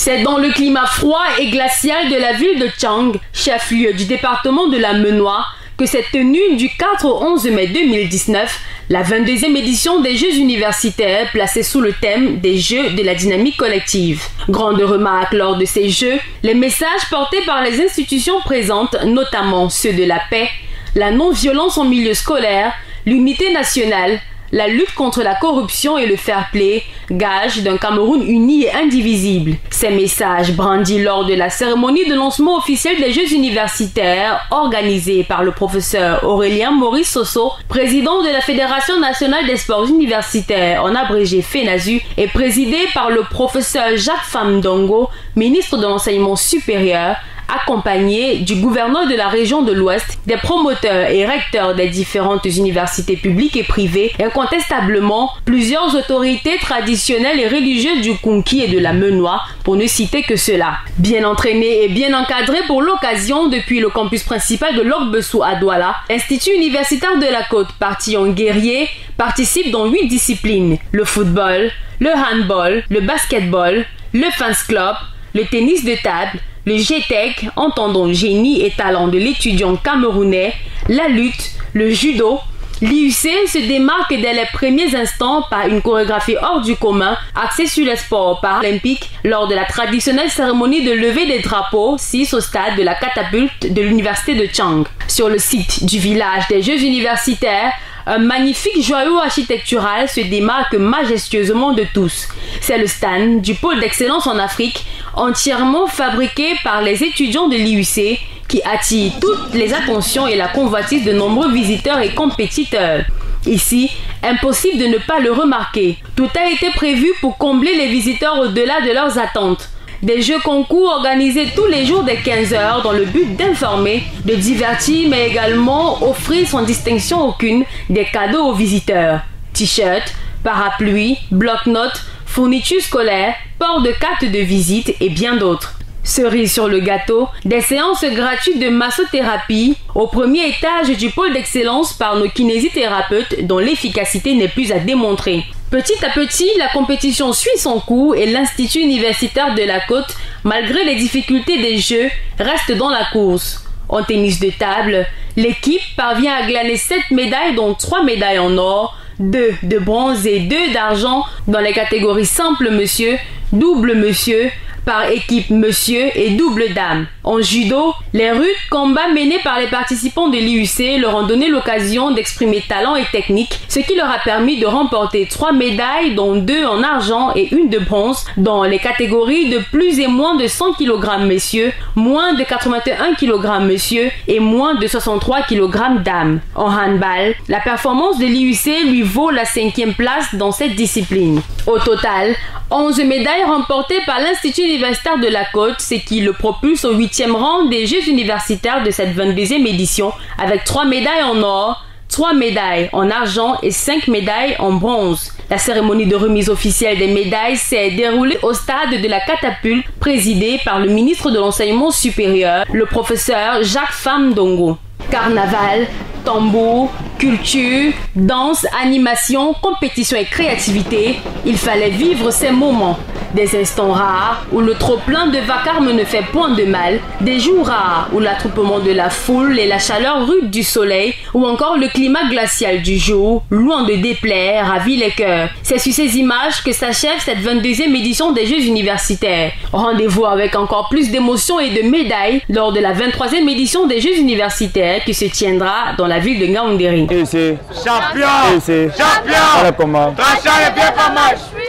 C'est dans le climat froid et glacial de la ville de Tchang, chef-lieu du département de la Menoie, que s'est tenue du 4 au 11 mai 2019 la 22e édition des Jeux universitaires placée sous le thème des Jeux de la dynamique collective. Grande remarque lors de ces Jeux, les messages portés par les institutions présentes, notamment ceux de la paix, la non-violence en milieu scolaire, l'unité nationale, la lutte contre la corruption et le fair-play, gage d'un Cameroun uni et indivisible. Ces messages brandis lors de la cérémonie de lancement officiel des Jeux universitaires organisée par le professeur Aurélien Maurice Soso, président de la Fédération nationale des sports universitaires, en abrégé FENASU, et présidé par le professeur Jacques Famdongo, ministre de l'enseignement supérieur, accompagné du gouverneur de la région de l'Ouest, des promoteurs et recteurs des différentes universités publiques et privées, incontestablement plusieurs autorités traditionnelles et religieuses du Konki et de la Menoie, pour ne citer que cela. Bien entraînés et bien encadrés pour l'occasion depuis le campus principal de l'Ogbessou à Douala, Institut universitaire de la Côte, partillon guerrier, participe dans 8 disciplines: le football, le handball, le basketball, le fans club, le tennis de table, le GTEC, entendons génie et talent de l'étudiant camerounais, la lutte, le judo. L'IUC se démarque dès les premiers instants par une chorégraphie hors du commun axée sur les sports paralympiques lors de la traditionnelle cérémonie de levée des drapeaux 6 au stade de la catapulte de l'université de Tchang. Sur le site du village des Jeux universitaires, un magnifique joyau architectural se démarque majestueusement de tous. C'est le stand du pôle d'excellence en Afrique, entièrement fabriqué par les étudiants de l'IUC, qui attire toutes les attentions et la convoitise de nombreux visiteurs et compétiteurs. Ici, impossible de ne pas le remarquer. Tout a été prévu pour combler les visiteurs au-delà de leurs attentes. Des jeux concours organisés tous les jours dès 15h dans le but d'informer, de divertir, mais également offrir sans distinction aucune des cadeaux aux visiteurs. T-shirts, parapluies, bloc-notes, fournitures scolaires, port de cartes de visite et bien d'autres. Cerise sur le gâteau, des séances gratuites de massothérapie au premier étage du pôle d'excellence par nos kinésithérapeutes dont l'efficacité n'est plus à démontrer. Petit à petit, la compétition suit son cours et l'Institut universitaire de la Côte, malgré les difficultés des Jeux, reste dans la course. En tennis de table, l'équipe parvient à glaner 7 médailles dont 3 médailles en or, 2 de bronze et 2 d'argent dans les catégories simple monsieur, double monsieur, par équipe monsieur et double dame. En judo, les rudes combats menés par les participants de l'IUC leur ont donné l'occasion d'exprimer talent et technique, ce qui leur a permis de remporter 3 médailles dont 2 en argent et 1 de bronze dans les catégories de plus et moins de 100 kg messieurs, moins de 81 kg messieurs et moins de 63 kg dames. En handball, la performance de l'IUC lui vaut la 5e place dans cette discipline. Au total, 11 médailles remportées par l'Institut universitaire de la Côte, ce qui le propulse au 8e rang des Jeux universitaires de cette 22e édition, avec 3 médailles en or, 3 médailles en argent et 5 médailles en bronze. La cérémonie de remise officielle des médailles s'est déroulée au stade de la catapulte, présidée par le ministre de l'Enseignement supérieur, le professeur Jacques Famdongo. Carnaval, tambour, culture, danse, animation, compétition et créativité, il fallait vivre ces moments. Des instants rares où le trop-plein de vacarme ne fait point de mal, des jours rares où l'attroupement de la foule et la chaleur rude du soleil ou encore le climat glacial du jour, loin de déplaire, ravit les cœurs. C'est sur ces images que s'achève cette 22e édition des Jeux universitaires. Rendez-vous avec encore plus d'émotions et de médailles lors de la 23e édition des Jeux universitaires qui se tiendra dans la ville de Ngaoundéré. Champion! Champion! Tranchant les pieds par marche!